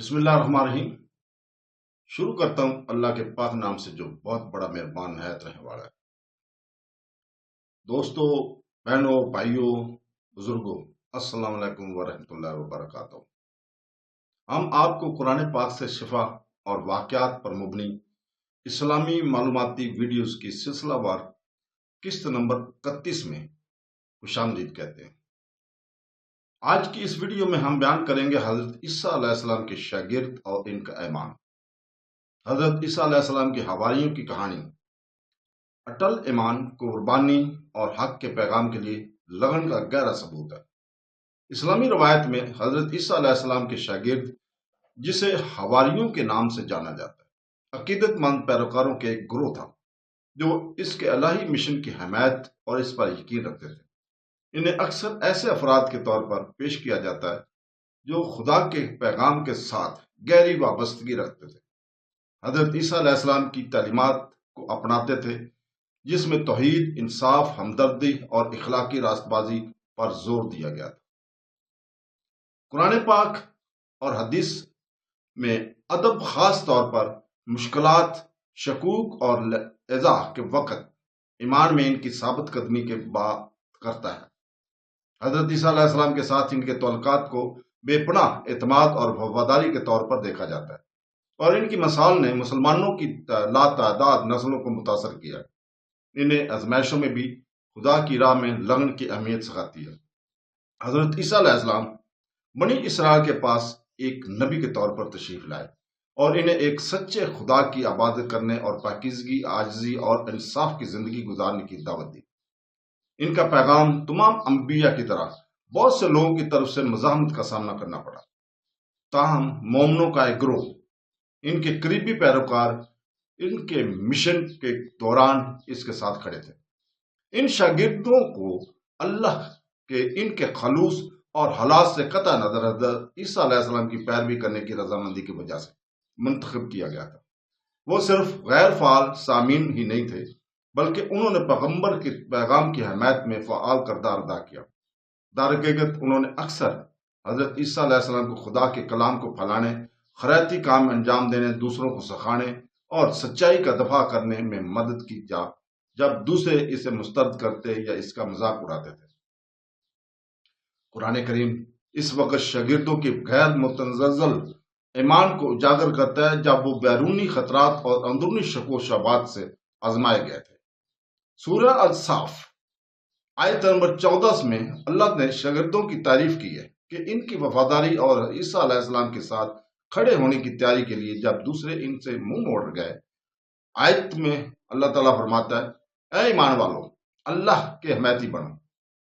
بسم اللہ الرحمن الرحیم۔ شروع کرتا ہوں اللہ کے پاک نام سے جو بہت بڑا مہربان نہایت رہنے والا ہے۔ دوستو، بہنوں، بھائیوں، بزرگوں، السلام علیکم ورحمۃ اللہ وبرکاتہ۔ ہم آپ کو قرآن پاک سے شفا اور واقعات پر مبنی اسلامی معلوماتی ویڈیوز کی سلسلہ وار قسط نمبر 31 میں خوش آمدید کہتے ہیں۔ آج کی اس ویڈیو میں ہم بیان کریں گے حضرت عیسیٰ علیہ السلام کے شاگرد اور ان کا ایمان۔ حضرت عیسیٰ علیہ السلام کے حواریوں کی کہانی اٹل ایمان، قربانی اور حق کے پیغام کے لیے لگن کا گہرا ثبوت ہے۔ اسلامی روایت میں حضرت عیسیٰ علیہ السلام کے شاگرد، جسے حواریوں کے نام سے جانا جاتا ہے، عقیدت مند پیروکاروں کے ایک گروہ تھا جو اس کے الہی مشن کی حمایت اور اس پر یقین رکھتے تھے۔ انہیں اکثر ایسے افراد کے طور پر پیش کیا جاتا ہے جو خدا کے پیغام کے ساتھ گہری وابستگی رکھتے تھے، حضرت عیسیٰ علیہ السلام کی تعلیمات کو اپناتے تھے، جس میں توحید، انصاف، ہمدردی اور اخلاقی راست بازی پر زور دیا گیا تھا۔ قرآن پاک اور حدیث میں ادب خاص طور پر مشکلات، شکوک اور ایذا کے وقت ایمان میں ان کی ثابت قدمی کے بات کرتا ہے۔ حضرت عیسیٰ علیہ السلام کے ساتھ ان کے تعلقات کو بے پناہ اعتماد اور وفاداری کے طور پر دیکھا جاتا ہے، اور ان کی مثال نے مسلمانوں کی لاتعداد نسلوں کو متاثر کیا ہے۔ انہیں آزمائشوں میں بھی خدا کی راہ میں لگن کی اہمیت سکھاتی ہے۔ حضرت عیسیٰ علیہ السلام بنی اسرائیل کے پاس ایک نبی کے طور پر تشریف لائے اور انہیں ایک سچے خدا کی عبادت کرنے اور پاکیزگی، عاجزی اور انصاف کی زندگی گزارنے کی دعوت دی۔ ان کا پیغام تمام انبیاء کی طرح بہت سے لوگوں کی طرف سے مزاحمت کا سامنا کرنا پڑا، تاہم مومنوں کا ایک گروہ، ان کے قریبی پیروکار، ان کے مشن کے دوران اس کے ساتھ کھڑے تھے۔ ان شاگردوں کو اللہ کے ان کے خلوص اور حالات سے قطع نظر حضرت عیسیٰ علیہ السلام کی پیروی کرنے کی رضامندی کی وجہ سے منتخب کیا گیا تھا۔ وہ صرف غیر فعال سامعین ہی نہیں تھے، بلکہ انہوں نے پیغمبر کے پیغام کی حمایت میں فعال کردار ادا کیا۔ در حقیقت انہوں نے اکثر حضرت عیسیٰ علیہ السلام کو خدا کے کلام کو پھیلانے، خیراتی کام انجام دینے، دوسروں کو سکھانے اور سچائی کا دفاع کرنے میں مدد کی، جب دوسرے اسے مسترد کرتے یا اس کا مذاق اڑاتے تھے۔ قرآن کریم اس وقت شاگردوں کے غیر متزلزل ایمان کو اجاگر کرتا ہے جب وہ بیرونی خطرات اور اندرونی شک و شبہات سے آزمائے گئے تھے۔ سورہ الصاف آیت نمبر 14 میں اللہ نے شاگردوں کی تعریف کی ہے کہ ان کی وفاداری اور عیسیٰ علیہ السلام کے ساتھ کھڑے ہونے کی تیاری کے لیے جب دوسرے ان سے منہ موڑ گئے۔ آیت میں اللہ تعالیٰ فرماتا ہے، اے ایمان والو، اللہ کے حمایتی بنو،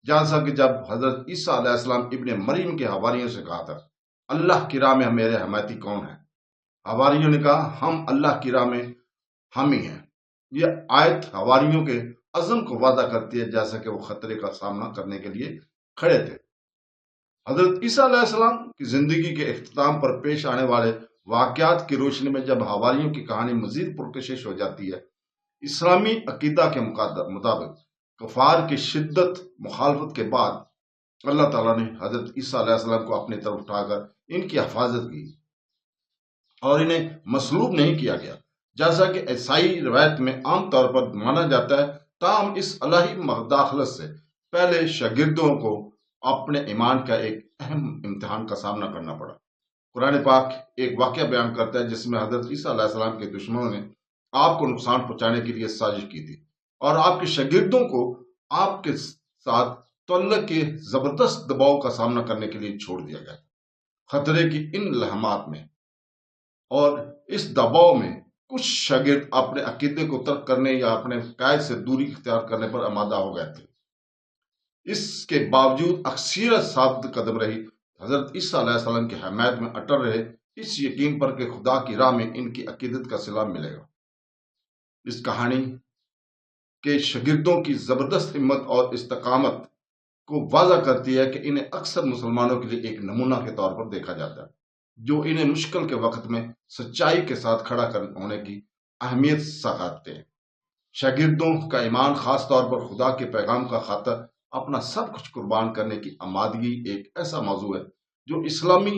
جیسا کہ جب حضرت عیسیٰ علیہ السلام ابن مریم کے حواریوں سے کہا تھا، اللہ کی راہ میں میرے حمایتی کون ہیں؟ حواریوں نے کہا، ہم اللہ کی راہ میں ہم ہی ہیں۔ یہ آیت حواریوں کے عزم کو وعدہ کرتی ہے، جیسا کہ وہ خطرے کا سامنا کرنے کے لیے کھڑے تھے۔ حضرت عیسیٰ علیہ السلام کی زندگی کے اختتام پر پیش آنے والے واقعات کی روشنی میں جب حواریوں کی کہانی مزید پرکشش ہو جاتی ہے، اسلامی عقیدہ کے مطابق کفار کی شدت مخالفت کے بعد اللہ تعالیٰ نے حضرت عیسیٰ علیہ السلام کو اپنی طرف اٹھا کر ان کی حفاظت کی اور انہیں مصلوب نہیں کیا گیا، جیسا کہ عیسائی روایت میں عام طور پر مانا جاتا ہے۔ تاہم اس الہی مداخلت سے پہلے شاگردوں کو اپنے ایمان کا ایک اہم امتحان کا سامنا کرنا پڑا۔ قرآن پاک ایک واقعہ بیان کرتا ہے جس میں حضرت عیسیٰ علیہ السلام کے دشمنوں نے آپ کو نقصان پہنچانے کے لیے سازش کی تھی اور آپ کے شاگردوں کو آپ کے ساتھ تعلق کے زبردست دباؤ کا سامنا کرنے کے لیے چھوڑ دیا گیا۔ خطرے کی ان لمحات میں اور اس دباؤ میں کچھ شاگرد اپنے عقیدے کو ترک کرنے یا اپنے قائد سے دوری اختیار کرنے پر آمادہ ہو گئے تھے۔ اس کے باوجود اکثریت ثابت قدم رہی، حضرت عیسیٰ علیہ السلام کی حمایت میں اٹل رہے، اس یقین پر کہ خدا کی راہ میں ان کی عقیدت کا صلہ ملے گا۔ اس کہانی کے شاگردوں کی زبردست ہمت اور استقامت کو واضح کرتی ہے کہ انہیں اکثر مسلمانوں کے لیے ایک نمونہ کے طور پر دیکھا جاتا ہے، جو انہیں مشکل کے وقت میں سچائی کے ساتھ کھڑا ہونے کی اہمیت سکھاتے ہیں۔ شاگردوں کا ایمان خاص طور پر خدا کے پیغام کا خاطر اپنا سب کچھ قربان کرنے کی آمادگی ایک ایسا موضوع ہے جو اسلامی